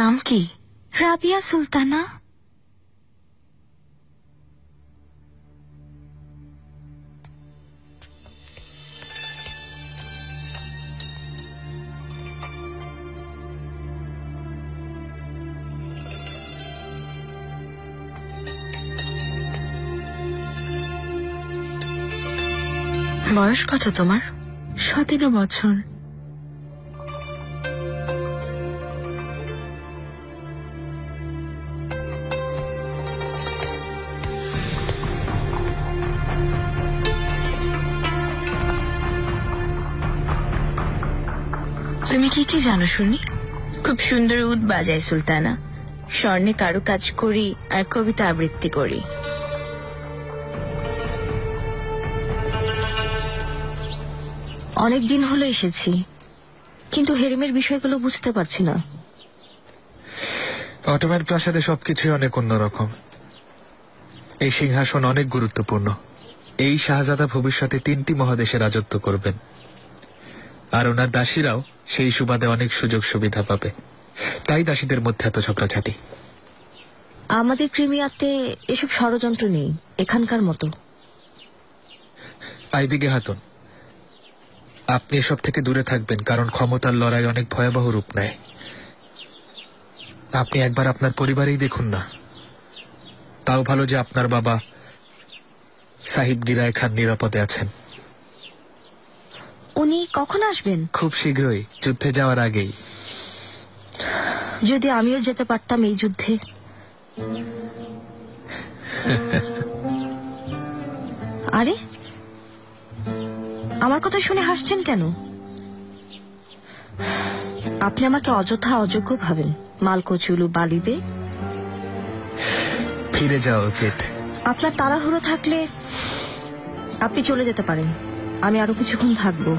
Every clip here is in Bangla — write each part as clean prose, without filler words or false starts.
নাম কি? রাবিয়া সুলতানা। বয়স কত তোমার? 17 বছর। তুমি কি কি জানো শুনি? খুব সুন্দর উদ বাজায় সুলতানা, স্বর্ণে কারু কাজ করি আর কবিতা আবৃত্তি করি। অনেক দিন হলো এসেছি, কিন্তু হেরিমের বিষয়গুলো বুঝতে পারছি না। অটোম্যান প্রাসাদে সবকিছুই অনেক অন্যরকম। এই সিংহাসন অনেক গুরুত্বপূর্ণ। এই শাহজাদা ভবিষ্যতে 3টি মহাদেশে রাজত্ব করবেন, আর ওনার দাসীরাও সেই সুবাদে অনেক সুযোগ সুবিধা পাবে। তাই দাসীদের মধ্যে এত ঝগড়াঝাটি। আমাদের ক্রিমিয়াতে এসব ষড়যন্ত্র নেই এখানকার মতো। আইবিগে হাতুন, আপনি এসব থেকে দূরে থাকবেন, কারণ ক্ষমতার লড়াই অনেক ভয়াবহ রূপ নেয়। আপনি একবার আপনার পরিবারেই দেখুন না। তাও ভালো যে আপনার বাবা সাহিব গিরায় খান নিরাপদে আছেন। উনি কখন আসবেন? খুব শীঘ্রই, যুদ্ধে যাওয়ার আগেই। যদি আমিও যেতে পারতাম এই যুদ্ধে। আরে, আমার কথা শুনে হাসছেন কেন? আপনি আমাকে অযথা অযোগ্য ভাবেন। মালকোচুলু বালিবে। ফিরে যাওয়া উচিত। আপনার তাড়াহুড়ো থাকলে আপনি চলে যেতে পারেন, আমি আরো কিছুক্ষণ থাকবো।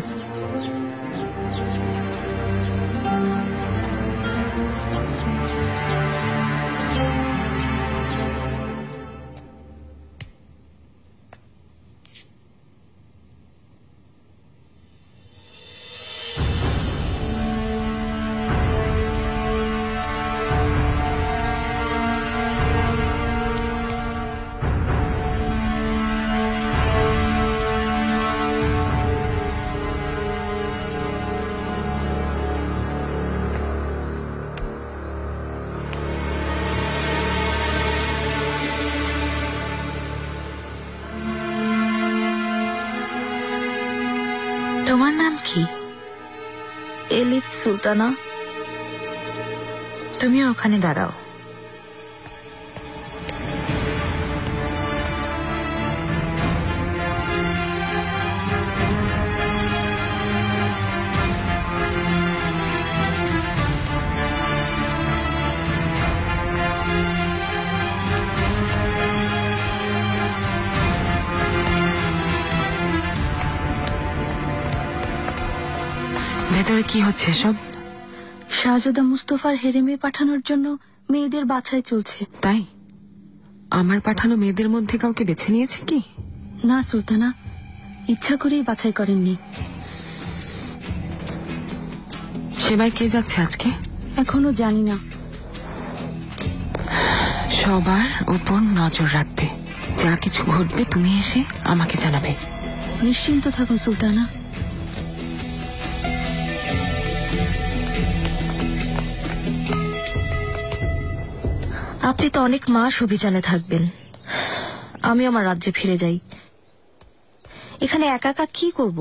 তোমার নাম কি? এলিফ সুলতানা। তুমি ওখানে দাঁড়াও। ভেতরে কি হচ্ছে সব? শাহজাদা মুস্তফার হেরেমে পাঠানোর জন্য মেয়েদের বাছাই চলছে। তাই? আমার পাঠানো মেয়েদের মধ্যে কাউকে বেছে নিয়েছে কি? না সুলতানা, ইচ্ছা করেই বাছাই করেননি। সেবায় কে যাচ্ছে আজকে? এখনো জানি না। সবার উপর নজর রাখবে। যা কিছু ঘটবে তুমি এসে আমাকে জানাবে। নিশ্চিন্ত থাকুন সুলতানা। আপনি তো অনেক মাস অভিযানে থাকবেন, আমি আমার রাজ্যে ফিরে যাই। এখানে একা একা কি করব?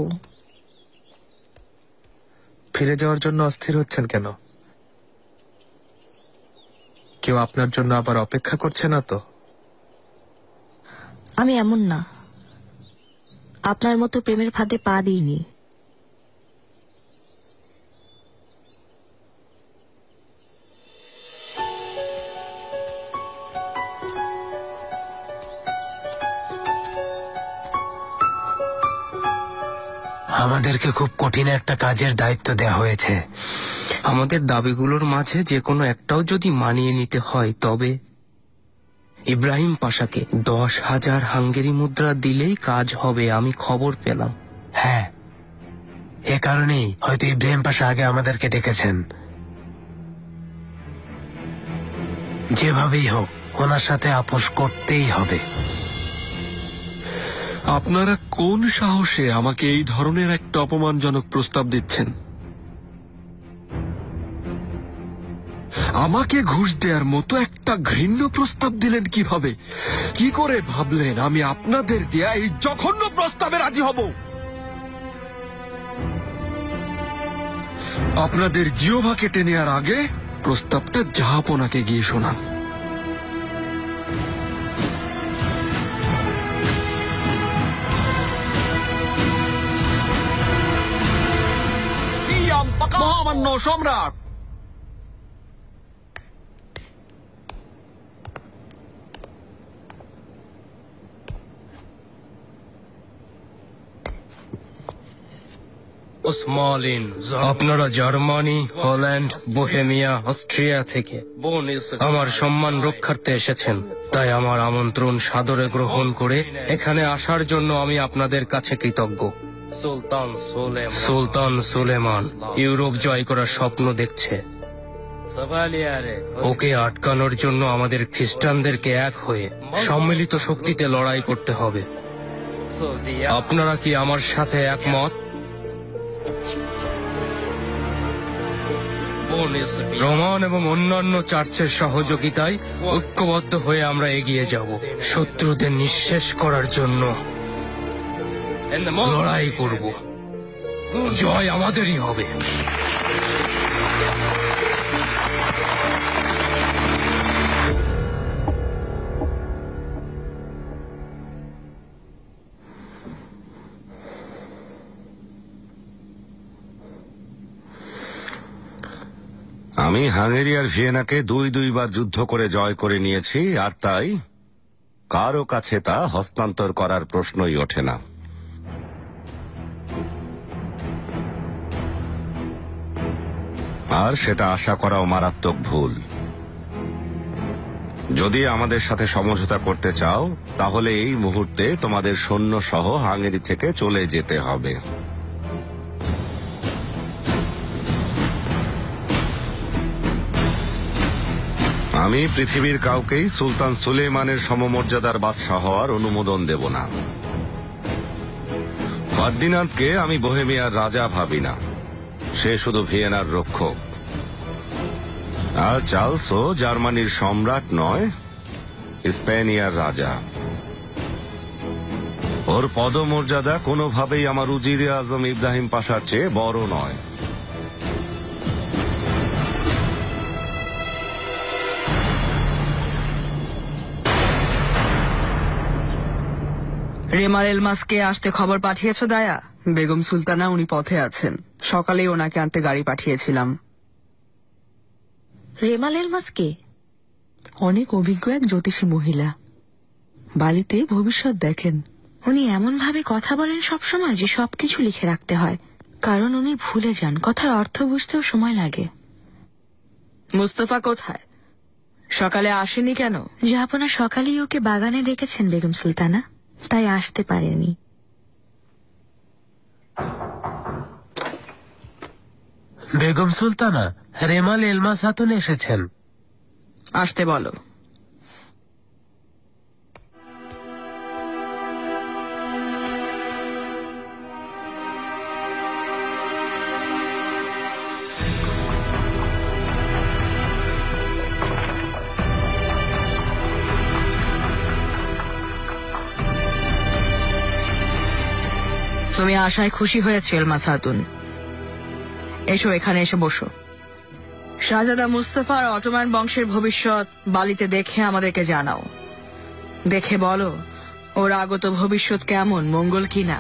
ফিরে যাওয়ার জন্য অস্থির হচ্ছেন কেন? কেউ আপনার জন্য আবার অপেক্ষা করছে না তো? আমি এমন না, আপনার মতো প্রেমের ফাঁদে পা দিইনি। আমাদেরকে খুব কঠিন একটা কাজের দায়িত্ব দেওয়া হয়েছে। আমাদের দাবিগুলোর মাঝে যে কোনো একটাও যদি মানিয়ে নিতে হয়, তবে ইব্রাহিম পাশাকে 10,000 হাঙ্গেরি মুদ্রা দিলেই কাজ হবে, আমি খবর পেলাম। হ্যাঁ, এ কারণেই হয়তো ইব্রাহিম পাশা আগে আমাদেরকে ডেকেছেন। যেভাবেই হোক ওনার সাথে আপোষ করতেই হবে। আপনারা কোন সাহসে আমাকে এই ধরনের একটা অপমানজনক প্রস্তাব দিচ্ছেন? আমাকে ঘুষ দেওয়ার মতো একটা ঘৃণ্য প্রস্তাব দিলেন কিভাবে? কি করে ভাবলেন আমি আপনাদের দেয়া এই জঘন্য প্রস্তাবে রাজি হব? আপনাদের জিহ্বা কেটে নেওয়ার আগে প্রস্তাবটা জাহাপনাকে গিয়ে শোনান। মহামান্য সম্রাট, ওসমালিন, আপনারা জার্মানি, হল্যান্ড, বোহেমিয়া, অস্ট্রিয়া থেকে আমার সম্মান রক্ষার্থে এসেছেন, তাই আমার আমন্ত্রণ সাদরে গ্রহণ করে এখানে আসার জন্য আমি আপনাদের কাছে কৃতজ্ঞ। সুলতান সুলেমান ইউরোপ জয় করার স্বপ্ন দেখছে। ওকে আটকানোর জন্য আমাদের খ্রিস্টানদেরকে এক হয়ে সম্মিলিত শক্তিতে লড়াই করতে হবে। আপনারা কি আমার সাথে একমত? রোমান এবং অন্যান্য চার্চের সহযোগিতায় ঐক্যবদ্ধ হয়ে আমরা এগিয়ে যাব, শত্রুদের নিঃশেষ করার জন্য লড়াই করব। জয় আমাদেরই হবে। আমি হাঙ্গেরি আর ভিয়েনাকে দুইবার যুদ্ধ করে জয় করে নিয়েছি, আর তাই কারো কাছে তা হস্তান্তর করার প্রশ্নই ওঠে না। আর সেটা আশা করাও মারাত্মক ভুল। যদি আমাদের সাথে সমঝোতা করতে চাও তাহলে এই মুহূর্তে তোমাদের সৈন্য সহ হাঙ্গেরি থেকে চলে যেতে হবে। আমি পৃথিবীর কাউকেই সুলতান সুলেমানের সমমর্যাদার বাদশাহ হওয়ার অনুমোদন দেব না। ফার্দিনান্দকে আমি বোহেমিয়ার রাজা ভাবি না, সে শুধু ভিয়েনার রক্ষক। আর চার্লসও জার্মানির সম্রাট নয়, স্পেনিয়ার রাজা। ওর পদমর্যাদা কোনোভাবেই আমার উজিরে আজম ইব্রাহিম পাশার চেয়ে বড় নয়। রেমাল এলমাসকে আসতে খবর পাঠিয়েছো দায়া? বেগম সুলতানা উনি পথে আছেন, সকালেই ওনাকে আনতে গাড়ি পাঠিয়েছিলাম। রেমাল এলমাসকে? অনেক অভিজ্ঞ এক জ্যোতিষী মহিলা, বাড়িতে ভবিষ্যৎ দেখেন। উনি এমন ভাবে কথা বলেন সবসময় যে সবকিছু লিখে রাখতে হয়, কারণ উনি ভুলে যান, কথার অর্থ বুঝতেও সময় লাগে। মুস্তফা কোথায়? সকালে আসেনি কেন? জাহাপনা সকালেই ওকে বাগানে ডেকেছেন বেগম সুলতানা, তাই আসতে পারেনি। বেগম সুলতানা, রেমাল এলমাস হাতুন এসেছেন। আসতে বলো। তুমি আশায় খুশি হয়েছো এলমাস হাতুন? এসো, এখানে এসে বসো। শাহজাদা মুস্তফা আর অটোমান বংশের ভবিষ্যৎ বালিতে দেখে আমাদেরকে জানাও। দেখে বলো ওর আগত ভবিষ্যৎ কেমন, মঙ্গল কিনা।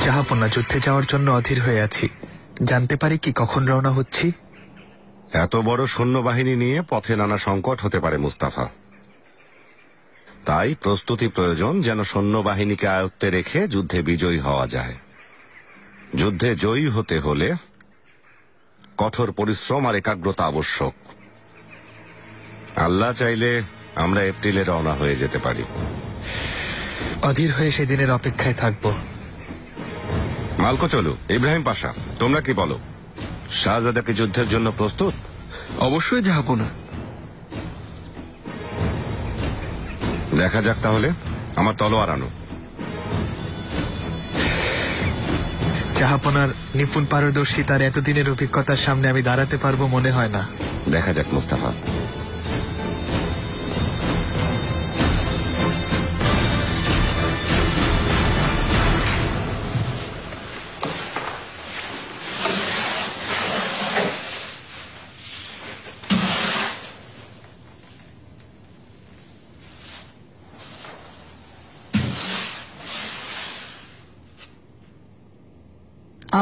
জাহাপনা, যুদ্ধে যাওয়ার জন্য অধীর হয়ে আছি। জানতে পারি কি কখন রওনা হচ্ছি? এত বড় সৈন্যবাহিনী নিয়ে পথে নানা সংকট হতে পারে মুস্তাফা, তাই প্রস্তুতি প্রয়োজন যেন সৈন্যবাহিনীকে আয়ত্তে রেখে যুদ্ধে বিজয়ী হওয়া যায়। যুদ্ধে জয়ী হতে হলে কঠোর পরিশ্রম আর একাগ্রতা আবশ্যক। আল্লাহ চাইলে আমরা এপ্রিলে রওনা হয়ে যেতে পারি। অধীর হয়ে সেদিনের অপেক্ষায় থাকব। মালকো চলো। ইব্রাহিম পাশা, তোমরা কি বলো? শাহজাদা কি যুদ্ধের জন্য প্রস্তুত? অবশ্যই জাহাপনা। দেখা যাক তাহলে, আমার তলোয়ার আনো। জাহাপনার নিপুণ পারদর্শিতার এতদিনের অভিজ্ঞতার সামনে আমি দাঁড়াতে পারবো মনে হয় না। দেখা যাক মুস্তাফা।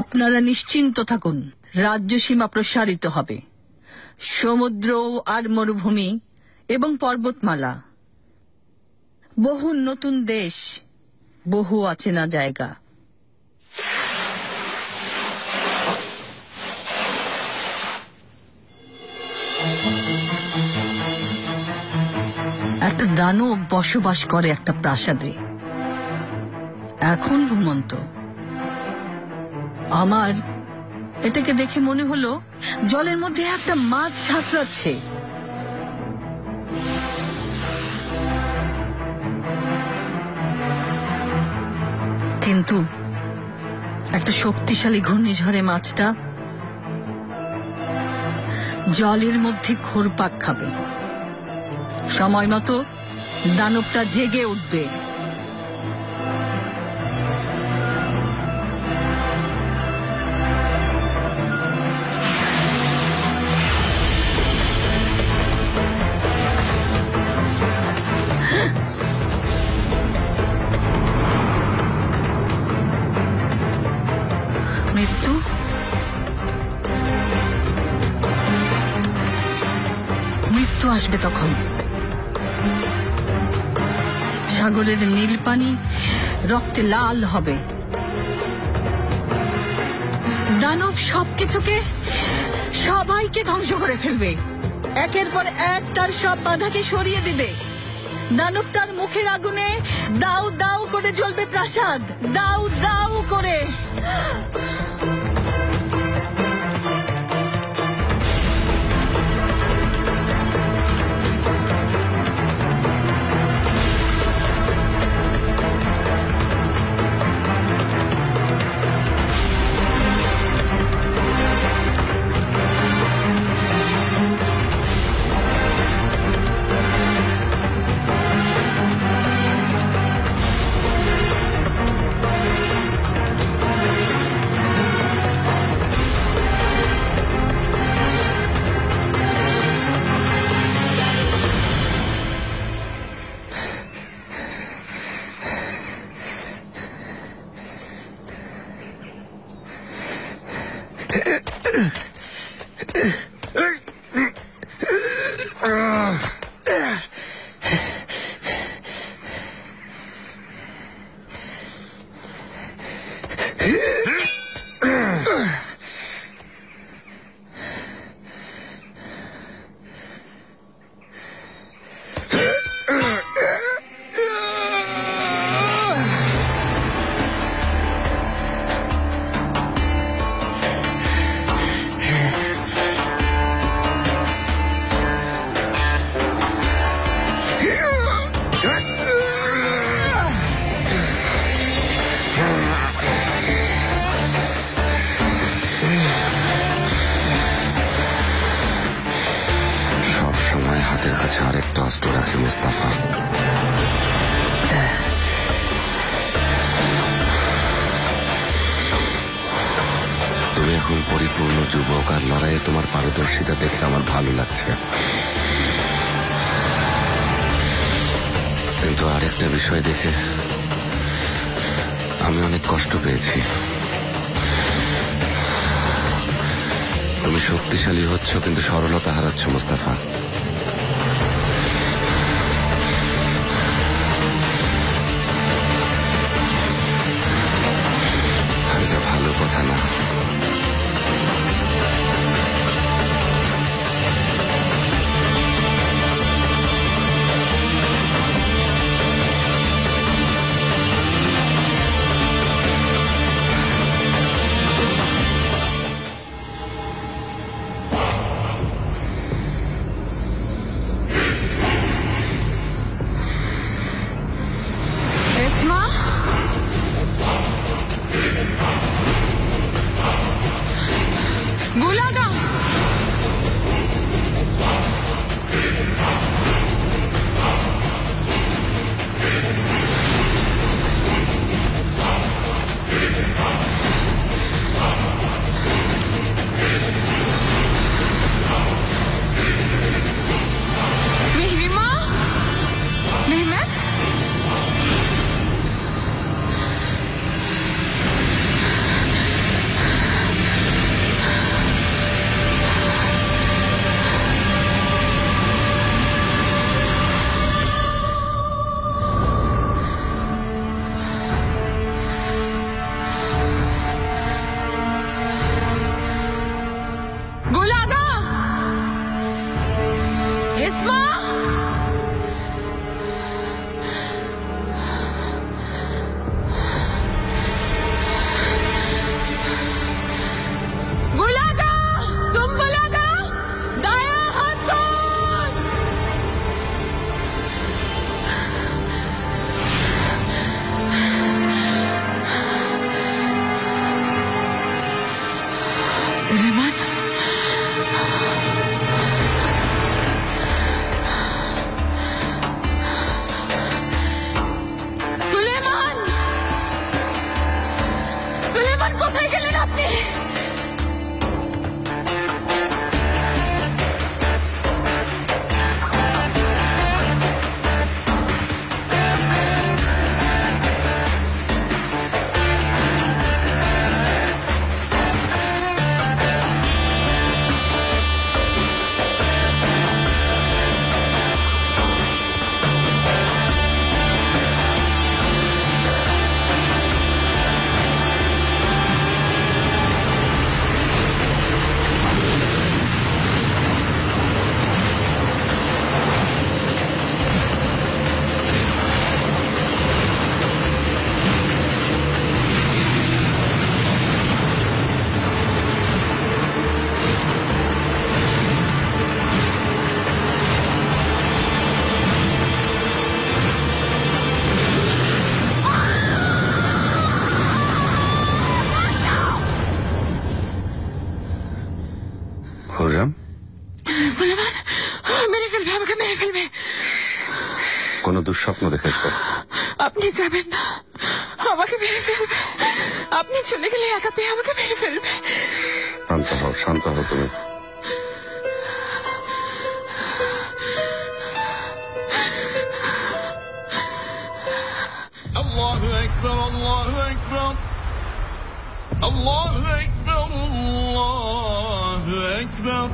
আপনারা নিশ্চিন্ত থাকুন, রাজ্য সীমা প্রসারিত হবে। সমুদ্র আর মরুভূমি এবং পর্বতমালা, বহু নতুন দেশ, বহু অচেনা জায়গা। একটা দানব বসবাস করে একটা প্রাসাদে, এখন ঘুমন্ত। আমার এটাকে দেখে মনে হলো জলের মধ্যে একটা মাছ সাঁতরাচ্ছে। কিন্তু একটা শক্তিশালী ঘূর্ণিঝড়ে মাছটা জলের মধ্যে ঘুরপাক খাবে। সময় মতো দানবটা জেগে উঠবে। মৃত্যু মৃত্যু আসবে তখন। সাগরের নীল পানি রক্তে লাল হবে। দানব সবকিছুকে, সবাইকে ধ্বংস করে ফেলবে। একের পর এক তার সব বাধাকে সরিয়ে দিবে। দানব তার মুখের আগুনে দাউ দাউ করে জ্বলবে প্রাসাদ, দাউ দাউ করে। হাতের কাছে আরেকটা অস্ত্র রাখি মুস্তাফা। তুমি এখন পরিপূর্ণ যুবক, আর লড়াইয়ে তোমার পারদর্শিতা দেখে আমার ভালো লাগছে। কিন্তু আরেকটা বিষয় দেখে আমি অনেক কষ্ট পেয়েছি। তুমি শক্তিশালী হচ্ছ কিন্তু সরলতা হারাচ্ছ মুস্তাফা। এটা ভালো কথা না। গোলাগা Mihrimah? Mehmet? Gulaga! Isma! Gulaga! Sumbulaga! Daya Hatun! Sulaiman, Sulaiman! Sulaiman, কোথায় গেলেন আপনি? হুররাম, সুলেমান মেরে ফেলবে, আমাকে মেরে ফেলবে। কোন দুঃস্বপ্ন দেখেছ? আপনি যাবেন না, আমাকে মেরে ফেলবে। আপনি চলে গেলে একা পেয়ে আমাকে মেরে ফেলবে। শান্ত হও, শান্ত হও তুমি। Allahu Ekber, Allahu Ekber. Allahu Ekber, Allahu Ekber.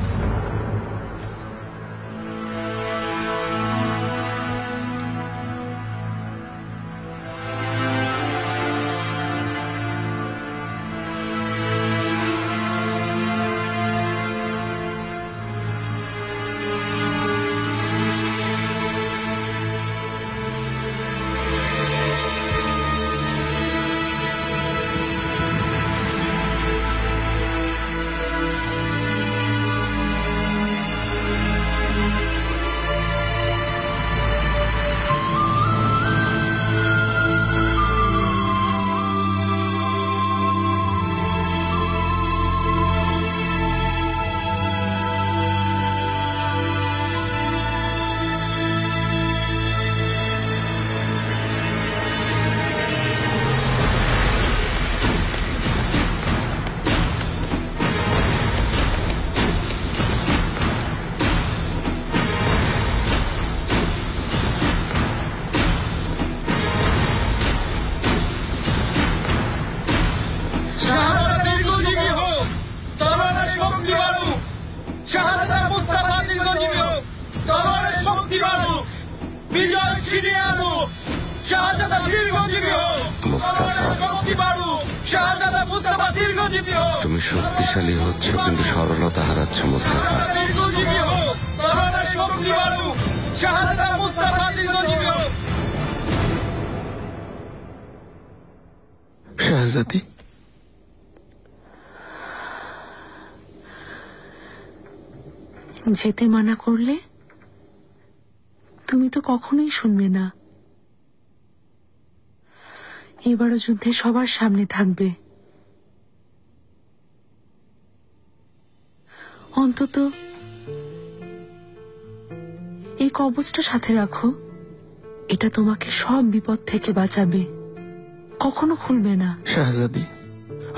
তুমি শক্তিশালী হচ্ছ কিন্তু সরলতা হারাচ্ছ মুস্তাফা। শাহজাদি, যেতে মানা করলে তুমি তো কখনোই শুনবে না। এবারও যুদ্ধে সবার সামনে থাকবে। অন্তত এই কবচটা সাথে রাখো। এটা তোমাকে সব বিপদ থেকে বাঁচাবে, কখনো খুলবে না। শাহজাদি,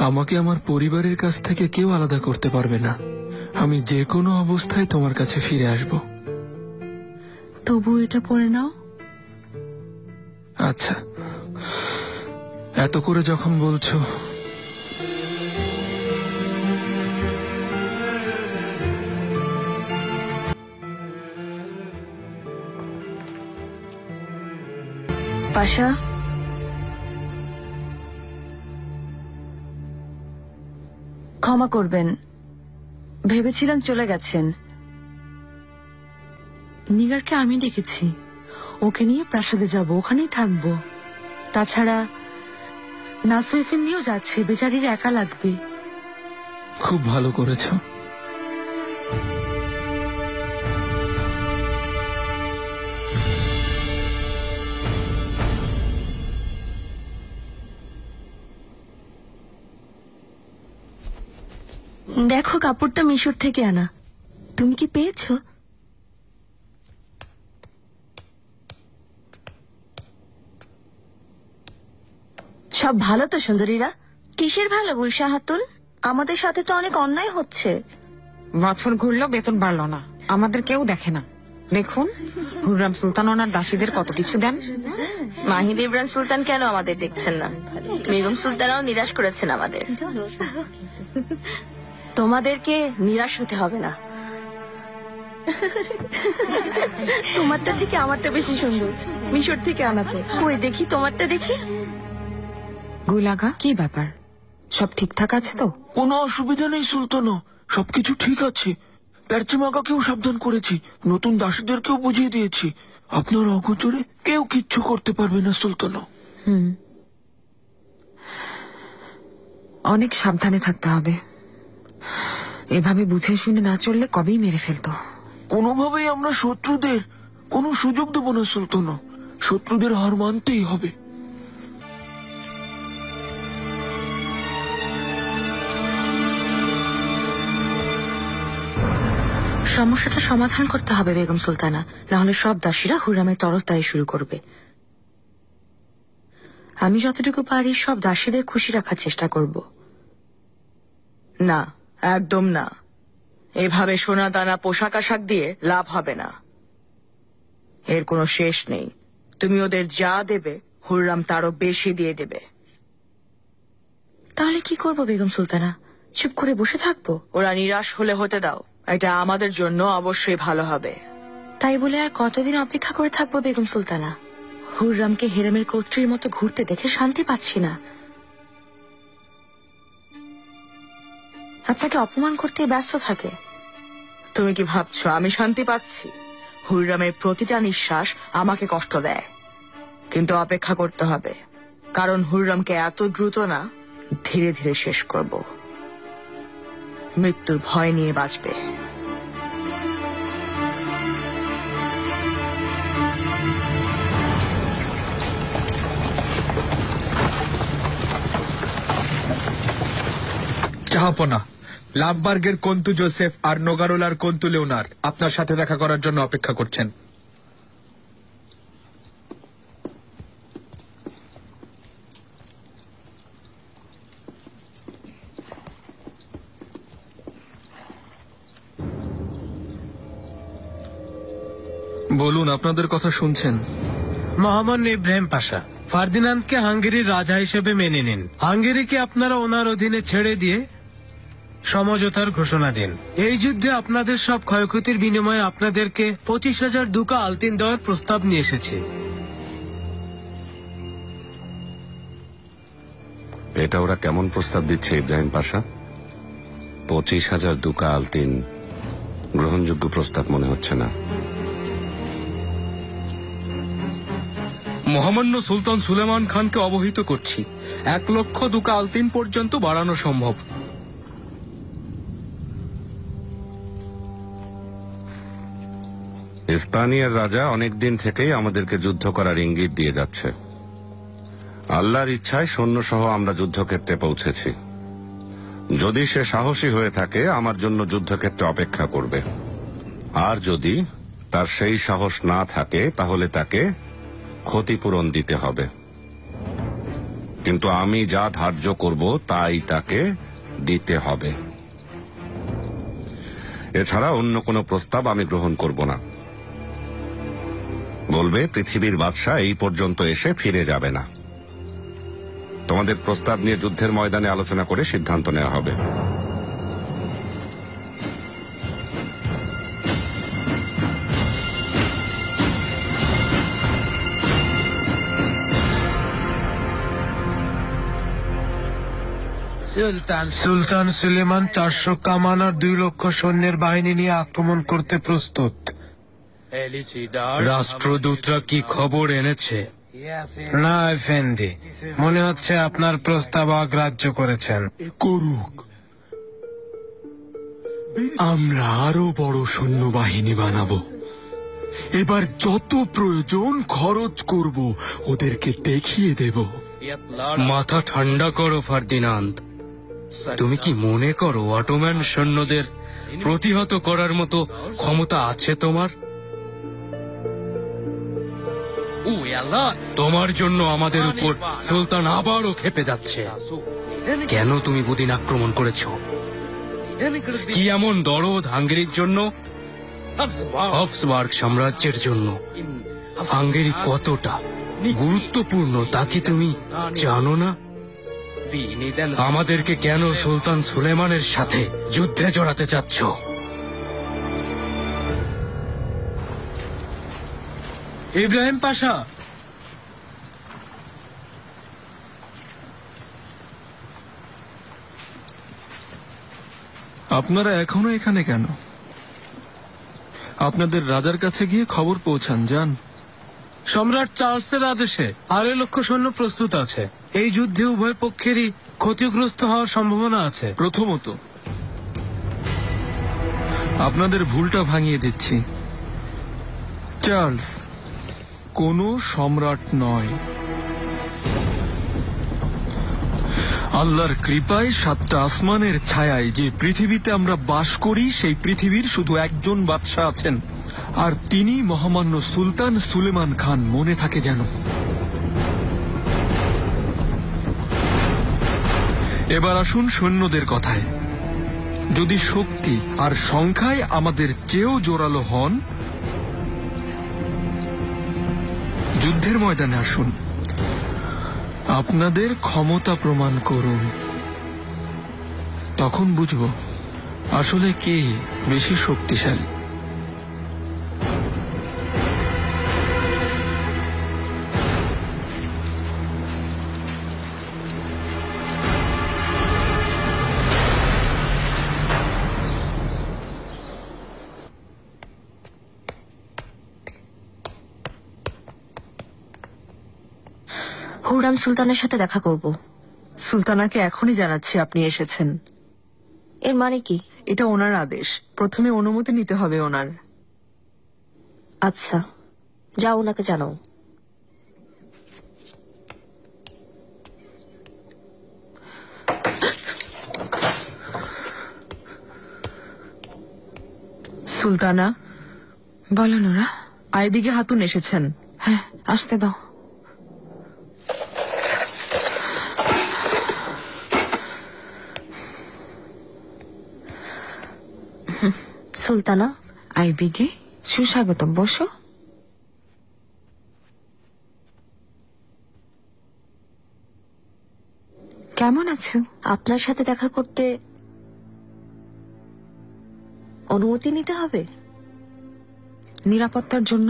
আমাকে আমার পরিবারের কাছ থেকে কেউ আলাদা করতে পারবে না। আমি যে কোনো অবস্থায় তোমার কাছে ফিরে আসব। তবু এটা পরে নাও। আচ্ছা, এত করে যখন বলছো। পাশা, ক্ষমা করবেন, ভেবেছিলাম চলে গেছেন। নিগারকে আমি ডেকেছি, ওকে নিয়ে প্রাসাদে যাব, ওখানেই থাকবো। তাছাড়া নাসুইফিন নিয়েও যাচ্ছে, বেচারির একা লাগবে। খুব ভালো করেছো। দেখো, কাপড়টা মিশর থেকে আনা। তুমি কি পেয়েছো? সব ভালো তো সুন্দরীরা? কিসের ভালো গুলশা হাতুন? আমাদের সাথে তো অনেক অন্যায় হচ্ছে। বছর ঘুরলো বেতন বাড়লো না, আমাদের কেউ দেখে না। দেখুন হুররাম সুলতান ওনার দাসীদের কত কিছু দেন। মাহিদ ইমরান সুলতান কেন আমাদের দেখছেন না? বেগম সুলতানাও নিরাশ করেছেন আমাদের। তোমাদেরকে নিরাশ হতে হবে না। তোমারটা থেকে আমারটা বেশি সুন্দর। মিশর থেকে আনাতে। কই দেখি তোমারটা, দেখি। গুলাগা, কি ব্যাপার? সব ঠিকঠাক আছে তো? কোনো অসুবিধা নেই সুলতানা, সবকিছু ঠিক আছে। প্যারচিমাকাকেও সাবধান করেছি, নতুন দাসীদেরকেও বুঝিয়ে দিয়েছি। আপনার অগোচরে কেউ কিচ্ছু করতে পারবে না সুলতানা। অনেক সাবধানে থাকতে হবে। এভাবে বুঝে শুনে না চললে কবেই মেরে ফেলতো। কোনোভাবেই আমরা শত্রুদের কোনো সুযোগ দেব না সুলতানা। শত্রুদের হার মানতেই হবে। সমস্যাটা সমাধান করতে হবে বেগম সুলতানা, নাহলে সব দাসীরা হুররামের তরফদারি শুরু করবে। আমি যতটুকু পারি সব দাসীদের খুশি রাখার চেষ্টা করব। না, একদম না। এভাবে সোনা দানা পোশাক আশাক দিয়ে লাভ হবে না, এর কোনো শেষ নেই। তুমি ওদের যা দেবে হুররাম তারও বেশি দিয়ে দেবে। তাহলে কি করব বেগম সুলতানা? চুপ করে বসে থাকবো? ওরা নিরাশ হলে হতে দাও, এটা আমাদের জন্য অবশ্যই ভালো হবে। তাই বলে আর কতদিন অপেক্ষা করে থাকবো বেগম সুলতানা? হুররামকে হেরেমের কর্ত্রীর মতো ঘুরতে দেখে শান্তি পাচ্ছি না। আপনাকে অপমান করতে ব্যস্ত থাকে। তুমি কি ভাবছো আমি শান্তি পাচ্ছি? হুররামের প্রতিটা নিঃশ্বাস আমাকে কষ্ট দেয়, কিন্তু অপেক্ষা করতে হবে, কারণ হুররামকে এত দ্রুত না, ধীরে ধীরে শেষ করব। মৃত্যুর ভয় নিয়ে বাঁচবে। জাহাপনা, লাম্বার্গের কন্তু জোসেফ আর নোগারোলার কন্তু লিওনার্দ আপনার সাথে দেখা করার জন্য অপেক্ষা করছেন। বলুন, আপনাদের কথা শুনছেন। মহামান্য ইব্রাহিম পাশা, ফার্দিনান্দকে হাঙ্গেরির রাজা হিসেবে মেনে নিন। হাঙ্গেরিকে আপনারা ওনার অধীনে ছেড়ে দিয়ে সমঝোতার ঘোষণা দিন। এই যুদ্ধে আপনাদের সব ক্ষয়ক্ষতির বিনিময়ে আপনাদেরকে 25,000 দুকা আলতিন দেওয়ার প্রস্তাব নিয়ে এসেছি। এটা ওরা কেমন প্রস্তাব দিচ্ছে ইব্রাহিম পাশা? 25,000 দুকা আলতিন গ্রহণযোগ্য প্রস্তাব মনে হচ্ছে না। মহামান্য সুলতান সুলেমান খানকে অবহিত করছি, 1 লক্ষ দুকা আলতিন পর্যন্ত বাড়ানো সম্ভব। স্পানিয়ার রাজা অনেকদিন থেকেই আমাদেরকে যুদ্ধ করার ইঙ্গিত দিয়ে যাচ্ছে। আল্লাহর ইচ্ছায় সৈন্য সহ আমরা যুদ্ধক্ষেত্রে পৌঁছেছি। যদি সে সাহসী হয়ে থাকে আমার জন্য যুদ্ধক্ষেত্রে অপেক্ষা করবে, আর যদি তার সেই সাহস না থাকে তাহলে তাকে ক্ষতিপূরণ দিতে হবে। কিন্তু আমি যা ধার্য করব তাই তাকে দিতে হবে। এছাড়া অন্য কোনো প্রস্তাব আমি গ্রহণ করব না। বলবে পৃথিবীর বাদশা এই পর্যন্ত এসে ফিরে যাবে না। তোমাদের প্রস্তাব নিয়ে যুদ্ধের ময়দানে আলোচনা করে সিদ্ধান্ত নেওয়া হবে। সুলতান সুলেমান 400 কামান আর 2 লক্ষ সৈন্যের বাহিনী নিয়ে আক্রমণ করতে প্রস্তুত। রাষ্ট্রদূতরা কি খবর এনেছে? না এফেন্দি, মনে হচ্ছে আপনার প্রস্তাব অগ্রাহ্য করেছেন। করুক, আমরা আরো বড় সৈন্যবাহিনী বানাবো। এবার যত প্রয়োজন খরচ করব, ওদেরকে দেখিয়ে দেব। মাথা ঠান্ডা করো ফার্দিনান্দ। তুমি কি মনে করো অটোম্যান সৈন্যদের প্রতিহত করার মতো ক্ষমতা আছে তোমার? তোমার জন্য আমাদের উপর সুলতান আবারও ক্ষেপে যাচ্ছে। কেন তুমি বুদিন আক্রমণ করেছ? কি এমন দরদ হাঙ্গেরির জন্য? হাবসবার্গ সাম্রাজ্যের জন্য হাঙ্গেরি কতটা গুরুত্বপূর্ণ তা কি তুমি জানো না? আমাদেরকে কেন সুলতান সুলেমানের সাথে যুদ্ধে জড়াতে চাচ্ছ? ইব্রাহিম পাশা, আপনারা এখনো এখানে কেন? আপনাদের রাজার কাছে গিয়ে খবর পৌঁছান, যান। সম্রাট চার্লসের আদেশে 2.5 লক্ষ সৈন্য প্রস্তুত আছে। এই যুদ্ধে উভয় পক্ষেরই ক্ষতিগ্রস্ত হওয়ার সম্ভাবনা আছে। প্রথমত, আপনাদের ভুলটা ভাঙিয়ে দিচ্ছি। চার্লস কোনো সম্রাট নয়। আল্লাহর কৃপায় 7টা আসমানের ছায়ায় যে পৃথিবীতে আমরা বাস করি, সেই পৃথিবীর শুধু একজন বাদশা আছেন, আর তিনি মহামান্য সুলতান সুলেমান খান। মনে থাকে যেন। এবার আসুন সৈন্যদের কথায়। যদি শক্তি আর সংখ্যায় আমাদের চেয়েও জোরালো হন, যুদ্ধের ময়দানে আসুন, আপনাদের ক্ষমতা প্রমাণ করুন। তখন বুঝব আসলে কে বেশি শক্তিশালী। হুররাম সুলতানের সাথে দেখা করব। সুলতানাকে এখনই জানাচ্ছি আপনি এসেছেন। এর মানে কি? এটা ওনার আদেশ, প্রথমে অনুমতি নিতে হবে ওনার। আচ্ছা, যাও ওনাকে জানাও। সুলতানা, বলো নোরা। আইবিগে হাতুন এসেছেন। হ্যাঁ, আসতে দাও। সুলতানা, আইবিগে সুস্বাগত, বসো। কেমন আছো? আপনার সাথে দেখা করতে অনুমতি নিতে হবে? নিরাপত্তার জন্য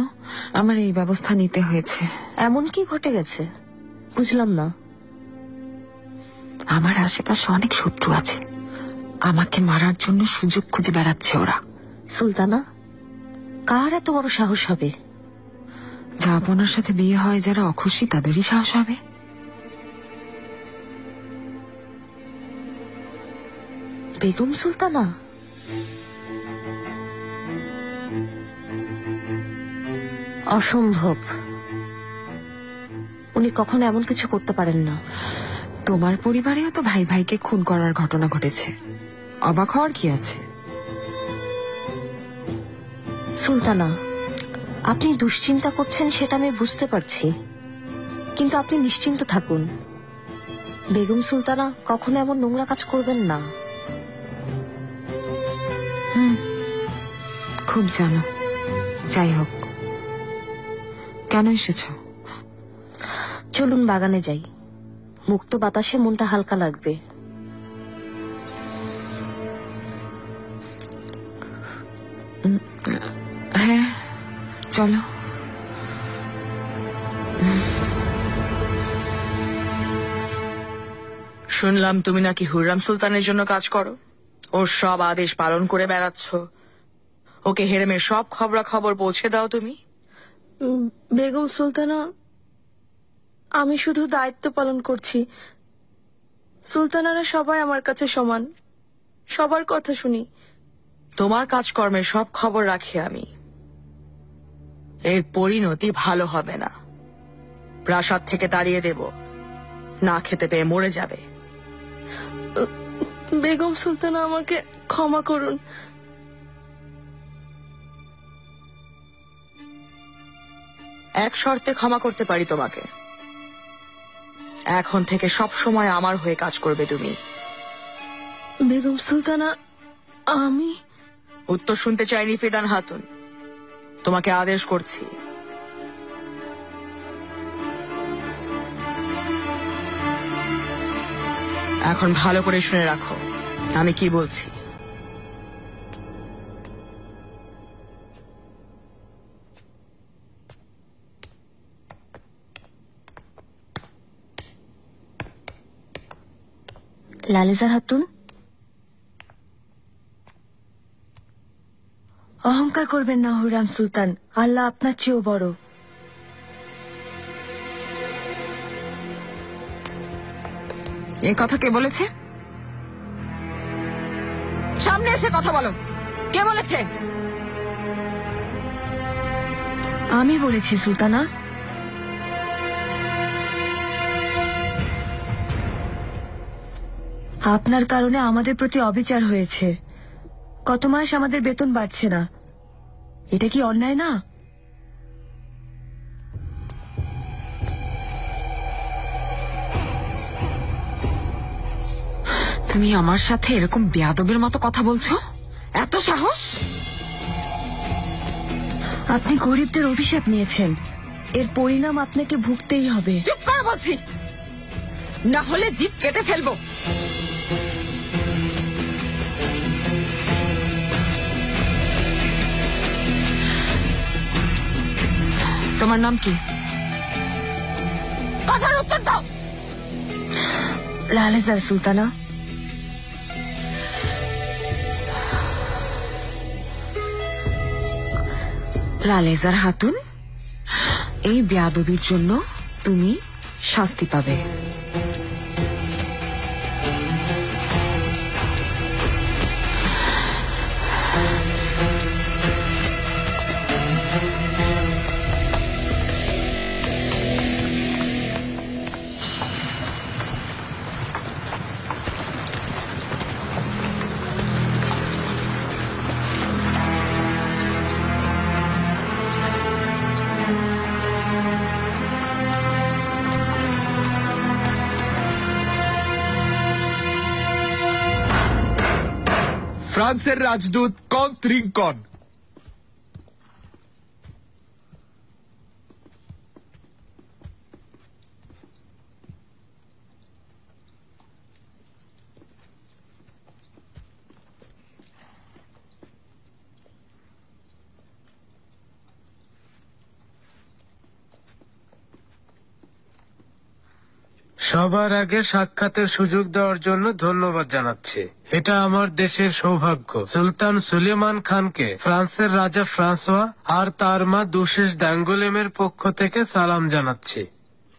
আমার এই ব্যবস্থা নিতে হয়েছে। এমন কি ঘটে গেছে বুঝলাম না। আমার আশেপাশে অনেক শত্রু আছে, আমাকে মারার জন্য সুযোগ খুঁজে বেড়াচ্ছে ওরা। সুলতানা, কার এত বড় সাহস হবে? যা আপনার সাথে বিয়ে হয় যারা অখুশি, তাদেরই সাহস হবে। বেগম সুলতানা? অসম্ভব, উনি কখনো এমন কিছু করতে পারেন না। তোমার পরিবারেও তো ভাই ভাইকে খুন করার ঘটনা ঘটেছে, অবাক হওয়ার কি আছে? সুলতানা, আপনি দুশ্চিন্তা করছেন সেটা আমি বুঝতে পারছি, কিন্তু আপনি নিশ্চিন্ত থাকুন। বেগম সুলতানা কখনো এমন নোংরা কাজ করবেন না। খুব জানো। যাই হোক, কেন এসেছ? চলুন বাগানে যাই, মুক্ত বাতাসে মনটা হালকা লাগবে। হ্যাঁ চলো। শুনলাম তুমি নাকি হুররাম সুলতানের জন্য কাজ করো, ওর সব আদেশ পালন করে বেড়াচ্ছ, ওকে হেরেমের সব খবরাখবর পৌঁছে দাও তুমি। বেগম সুলতানা, আমি শুধু দায়িত্ব পালন করছি। সুলতানারা সবাই আমার কাছে সমান, সবার কথা শুনি। তোমার কাজকর্মের সব খবর রাখি আমি। এর পরিণতি ভালো হবে না, প্রাসাদ থেকে তাড়িয়ে দেব, না খেতে পেয়ে মরে যাবে। বেগম সুলতানা, আমাকে ক্ষমা করুন। এক শর্তে ক্ষমা করতে পারি তোমাকে, এখন থেকে সব সময় আমার হয়ে কাজ করবে তুমি। বেগম সুলতানা, আমি উত্তর শুনতে চাইনি ফিদান হাতুন, তোমাকে আদেশ করছি। এখন ভালো করে শুনে রাখো আমি কি বলছি। লালেজার হাতুন, অহংকার করবেন না হুররাম সুলতান, আল্লাহ আপনার চেয়েও বড়। এ কথা কে বলেছে? সামনে এসে কথা বলো, কে বলেছে? আমি বলেছি সুলতানা। আপনার কারণে আমাদের প্রতি অবিচার হয়েছে, কত মাস আমাদের বেতন বাড়ছে না, এটা কি অন্যায় না? তুমি আমার সাথে এরকম বেয়াদবের মতো কথা বলছো? এত সাহস! আপনি গরিবদের অভিশাপ নিয়েছেন, এর পরিণাম আপনাকে ভুগতেই হবে। চুপ কর বলছি, না হলে জিভ কেটে ফেলবো। তোমার নাম কি? কথার উত্তর দাও। লালেজার সুলতানা। লালেজার হাতুন, এই বেয়াদবির জন্য তুমি শাস্তি পাবে। ফ্রান্সের রাজদূত কন্ট রিংকন। সবার আগে সাক্ষাতের সুযোগ দেওয়ার জন্য ধন্যবাদ জানাচ্ছি। এটা আমার দেশের সৌভাগ্য। সুলতান সুলেমান খানকে ফ্রান্সের রাজা ফ্রান্সোয়া আর তার মা দুশেষ ডাঙ্গোলেমের পক্ষ থেকে সালাম জানাচ্ছি।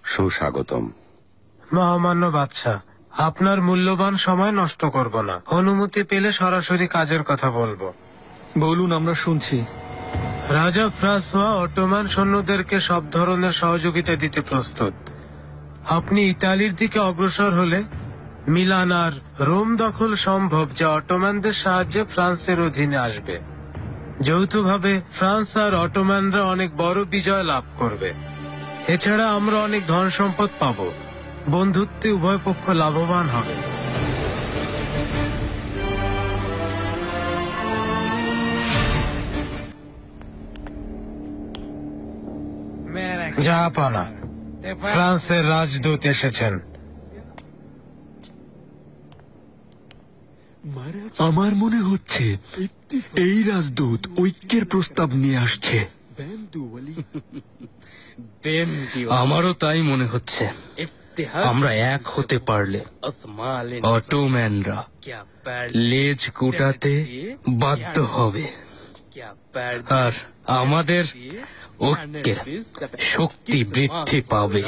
সুস্বাগতম। মহামান্য বাদশাহ, আপনার মূল্যবান সময় নষ্ট করব না, অনুমতি পেলে সরাসরি কাজের কথা বলবো। বলুন, আমরা শুনছি। রাজা ফ্রান্সোয়া অটোমান সৈন্যদেরকে সব ধরনের সহযোগিতা দিতে প্রস্তুত। আপনি ইতালির দিকে অগ্রসর হলে মিলান আর রোম দখল সম্ভব, যা অটোম্যানদের সাহায্যে ফ্রান্সের অধীনে আসবে। যৌথভাবে ফ্রান্স আর অটোম্যানরা অনেক বড় বিজয় লাভ করবে। এছাড়া আমরা অনেক ধন সম্পদ পাব। বন্ধুত্বে উভয় পক্ষ লাভবান হবে। জাহাপানা, ফ্রান্সের রাজদূত এসেছেন। আমার মনে হচ্ছে এই রাজদূত ঐক্যের প্রস্তাব নিয়ে আসছে। আমারও তাই মনে হচ্ছে। আমরা এক হতে পারলে অটোম্যানরা লেজ গুটাতে বাধ্য হবে, আর আমাদের ঐক্যে শক্তি বৃদ্ধি পাবে।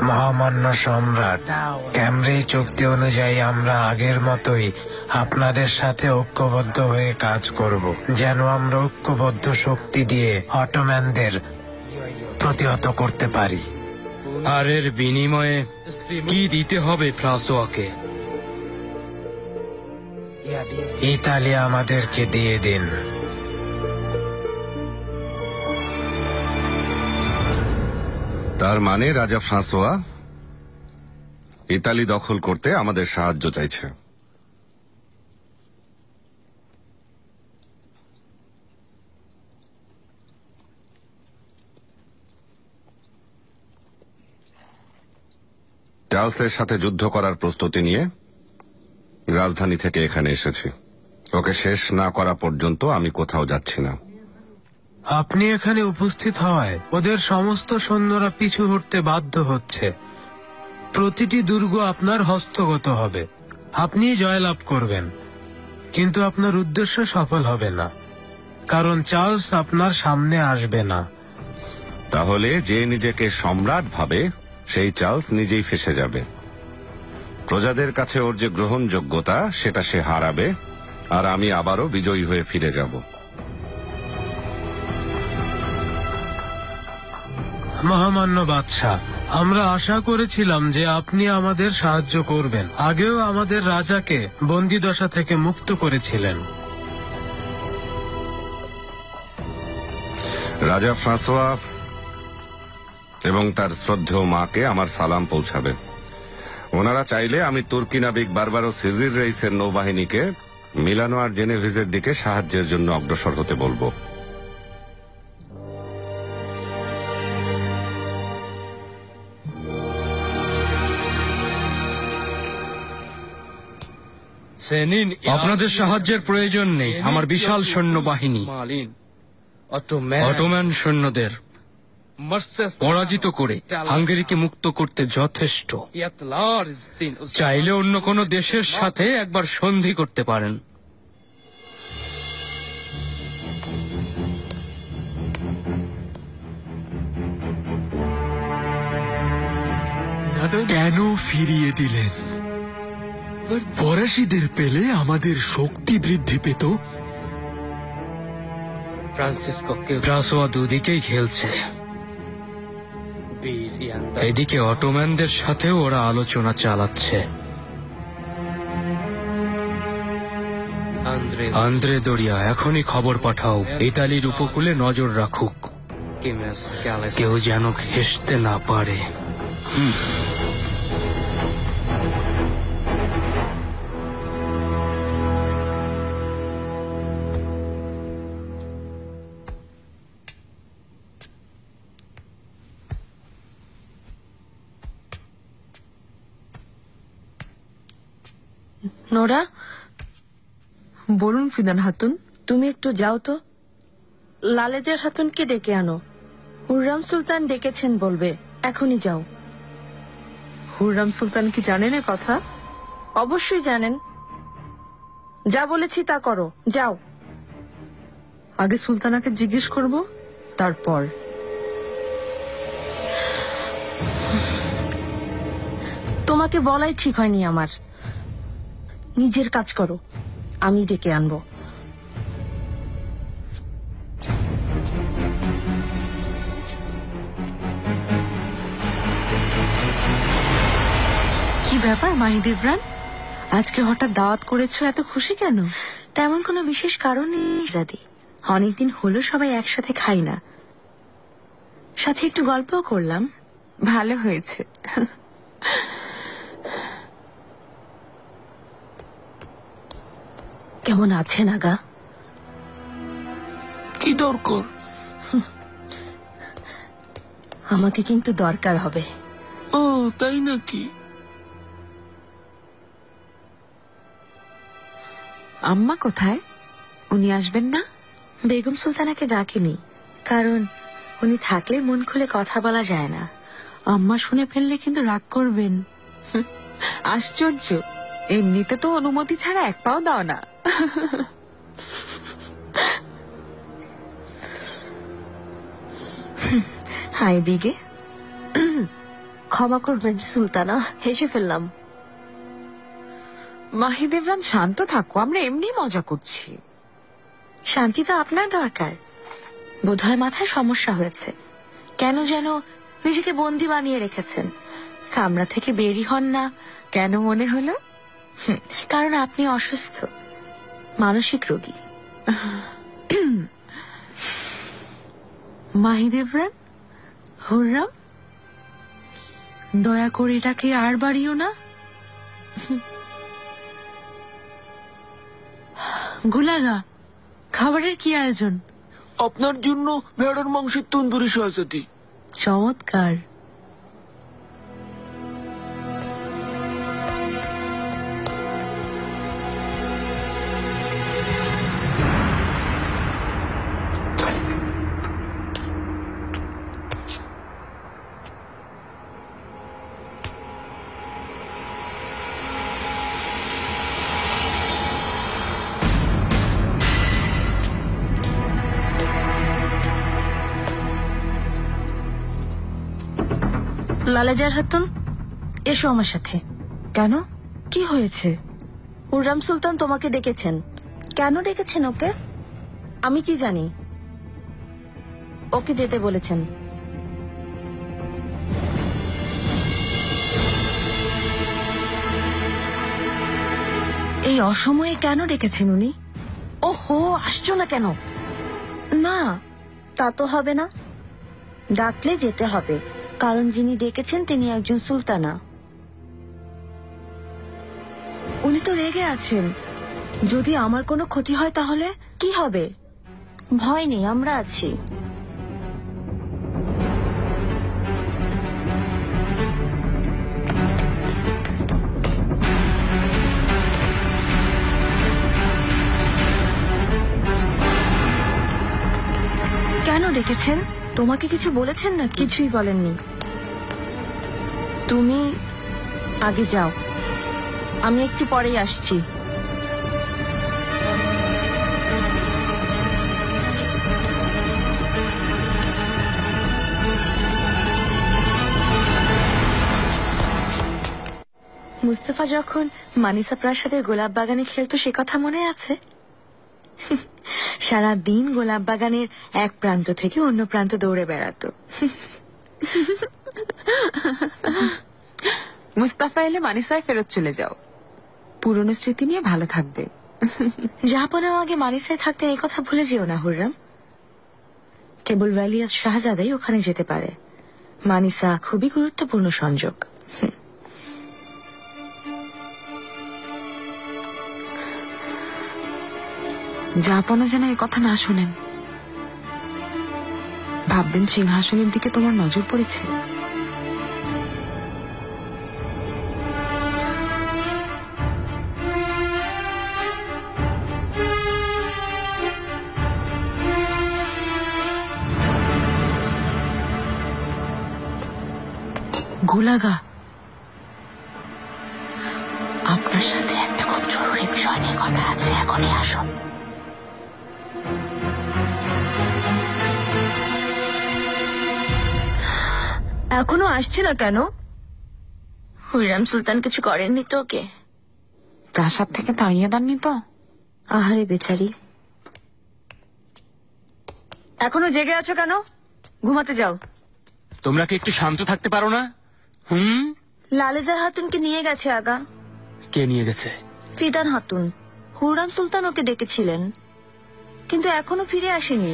মহামান্য সম্রাট, ক্যামব্রিজ চুক্তি অনুযায়ী আমরা আগের মতোই আপনাদের সাথে ঐক্যবদ্ধ হয়ে কাজ করব, যেন আমরা ঐক্যবদ্ধ শক্তি দিয়ে অটোম্যানদের প্রতিহত করতে পারি। আর এর বিনিময়ে কি দিতে হবে ফ্রাঁসোয়াকে? ইতালি আমাদেরকে দিয়ে দিন। তার মানে রাজা ফ্রাঁসোয়া ইতালি দখল করতে আমাদের সাহায্য চাইছে। চার্লসের সাথে যুদ্ধ করার প্রস্তুতি নিয়ে রাজধানী থেকে এখানে এসেছি। ওকে শেষ না করা পর্যন্ত আমি কোথাও যাচ্ছি না। আপনি এখানে উপস্থিত হওয়ায় ওদের সমস্ত সৈন্যরা পিছু হটতে বাধ্য হচ্ছে। প্রতিটি দুর্গ আপনার হস্তগত হবে, আপনি জয়লাভ করবেন, কিন্তু আপনার উদ্দেশ্য সফল হবে না, কারণ চার্লস আপনার সামনে আসবে না। তাহলে যে নিজেকে সম্রাট ভাবে সেই চার্লস নিজেই ফেঁসে যাবে। প্রজাদের কাছে ওর যে গ্রহণযোগ্যতা সেটা সে হারাবে, আর আমি আবারও বিজয়ী হয়ে ফিরে যাব। মহামান্য বাদশাহ, আমরা আশা করেছিলাম যে আপনি আমাদের সাহায্য করবেন। আগেও আমাদের রাজাকে বন্দিদশা থেকে মুক্ত করেছিলেন। রাজা ফ্রাঁসোয়া এবং তার শ্রদ্ধেয় মাকে আমার সালাম পৌঁছাবে। ওনারা চাইলে আমি তুর্কি নাবিক বারবারো সিজির রেইসের নৌবাহিনীকে মিলানো আর জেনেভিজের দিকে সাহায্যের জন্য অগ্রসর হতে বলবো। আপনাদের সাহায্যের প্রয়োজন নেই। আমার বিশাল সৈন্যবাহিনী অটোম্যান সৈন্যদের পরাজিত করে হাঙ্গেরিকে মুক্ত করতে যথেষ্ট। চাইলে অন্য কোনো দেশের সাথে একবার সন্ধি করতে পারেন। কেন ফিরিয়ে দিলেন? ফরাসিদের পেলে আমাদের শক্তি বৃদ্ধি পেত। ফ্রাঁসোয়া দুদিকেই খেলছে। এদিকে অটোম্যানদের সাথেও ওরা আলোচনা চালাচ্ছে। আন্দ্রে দরিয়া, এখনই খবর পাঠাও, ইতালির উপকূলে নজর রাখুক, কেউ যেন ঘেঁষতে না পারে। নোরা, বলুন ফিদান হাতুন। তুমি একটু যাও তো, লালেজের হাতুনকে ডেকে আনো। হুররাম সুলতান ডেকেছেন বলবে, এখনই যাও। হুররাম সুলতান কি জানেন এ কথা? অবশ্যই জানেন। যা বলেছি তা করো, যাও। আগে সুলতানাকে জিজ্ঞেস করব, তারপর। তোমাকে বলাই ঠিক হয়নি আমার। নিজের কাজ করো, আমি ডেকে আনবো। কি ব্যাপার মাহিদেবরান, আজকে হঠাৎ দাওয়াত করেছো, এত খুশি কেন? তেমন কোনো বিশেষ কারণ নেই দাদি, অনেকদিন হলো সবাই একসাথে খাই না, সাথে একটু গল্পও করলাম। ভালো হয়েছে। কেমন আছেন আগা? কি দরকার? আমাকে কিন্তু দরকার হবে। ও তাই নাকি? আম্মা কোথায়? উনি আসবেন না? বেগম সুলতানাকে ডাকিনি, কারণ উনি থাকলে মন খুলে কথা বলা যায় না। আম্মা শুনে ফেললে কিন্তু রাগ করবেন। আশ্চর্য, এমনিতে তো অনুমতি ছাড়া এক পাও দাও না। হাই বিগে। ক্ষমা করবেন সুলতানা, হেসে ফেললাম। মাহিদেবরান শান্ত থাকো, আমরা এমনি মজা করছি। শান্তি তো আপনার দরকার। বোধহয় মাথায় সমস্যা হয়েছে, কেন যেন নিজেকে বন্দি বানিয়ে রেখেছেন, কামরা থেকে বেরি হন না। কেন মনে হলো? কারণ আপনি অসুস্থ, মানসিক রোগী। মাহিদেবরান, হুররাম, দয়া করে এটাকে আর বাড়িও না। গুলাগা, খাবারের কি আয়োজন? আপনার জন্য ভেড়ার মাংসের তন্দুরি শাহজাদি। চমৎকার। লালেজার হাতুন, এসো আমার সাথে। কেন, কি হয়েছে? হুররাম সুলতান তোমাকে ডেকেছেন। কেন ডেকেছেন ওকে? আমি কি জানি, ওকে যেতে বলেছেন। এই অসময়ে কেন ডেকেছেন উনি? ওহো, আসছো না কেন? না, তা তো হবে না, ডাকলে যেতে হবে, কারণ যিনি ডেকেছেন তিনি একজন সুলতানা। উনি তো রেগে আছেন, যদি আমার কোনো ক্ষতি হয় তাহলে কি হবে? ভয় নেই, আমরা আছি। কেন ডেকেছেন? তোমাকে কিছু বলেছেন না? কিছুই বলেননি। তুমি আগে যাও, আমি একটু পরেই আসছি। মুস্তাফা যখন মানিসা প্রাসাদের গোলাপ বাগানে খেলতো সে কথা মনে আছে? সারা দিন গোলাপ বাগানের এক প্রান্ত থেকে অন্য প্রান্ত দৌড়ে বেড়াতো। মুস্তাফা এলে মানিসায় ফেরত চলে যাও, পুরনো স্মৃতি নিয়ে ভালো থাকবে। জাহাপনাও আগে মানিসায় থাকতেন, এই কথা ভুলে যেও না হুররাম। কেবল ওয়ালিয়াত শাহজাদাই ওখানে যেতে পারে। মানিসা খুবই গুরুত্বপূর্ণ সংযোগ। জাহাপনা যেন এই কথা না শোনেন, ভাববেন সিংহাসনের দিকে তোমার নজর পড়েছে। গুলাগা, আপনার সাথে একটা খুব জরুরি বিষয় নিয়ে কথা আছে, এখনই আসুন। এখনো আসছে না কেন? হুররাম সুলতান কিছু করেননি তো ওকে? প্রাসাদ থেকে তাড়িয়ে দেননি তো? আহারে বেচারি। এখনো জেগে আছো কেন? ঘুমাতে যাও। তোমরা কি একটু শান্ত থাকতে পারো না? লালেজার হাতুনকে নিয়ে গেছে আগা। কে নিয়ে গেছে? ফিদান হাতুন। হুররাম সুলতান ওকে ডেকেছিলেন, কিন্তু এখনো ফিরে আসেনি।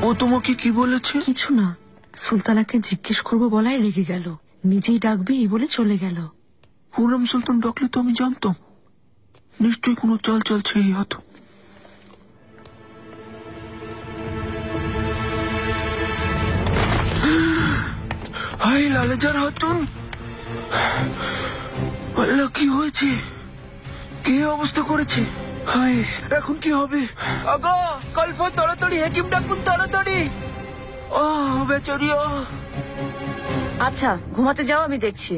ও তোমাকে কি বলেছে? কিছু না, সুলতানাকে জিজ্ঞেস করবো বলাই রেগে গেল। নিজেই ডাকবি এই বলে চলে গেল। হুররাম সুলতান ডাকলে তো আমি জানতাম। নিশ্চয়ই কোনো চাল চলছে এই হাত। হাই লালেজার হাতুন, আল্লাহ কি হয়েছে? কি অবস্থা করেছে? হাই এখন কি হবে? আগা কালফা তাড়াতাড়ি হাকিম ডাকুন তাড়াতাড়ি। বেচারি। আচ্ছা ঘুমাতে যাও, আমি দেখছি।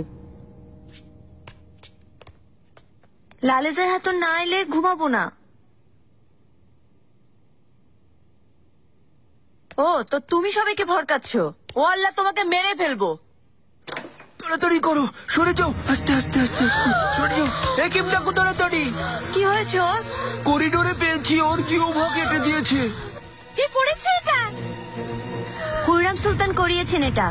লালেজার হাতুন না এলে ঘুমাবো না। ও তো তুমি সবাইকে ভরকাচ্ছ। ও আল্লাহ তোমাকে মেরে ফেলবো। তাড়াতাড়ি করো, সরে যাও, আস্তে আস্তে আস্তে আস্তে সরে যাও। হাকিম ডাকো তাড়াতাড়ি। কি হয়েছে ওর? করিডোরে পেয়েছি, ওর জিহ্বা কেটে দিয়েছে। কি করেছে এটা? হুররাম সুলতান করিয়েছেন এটা।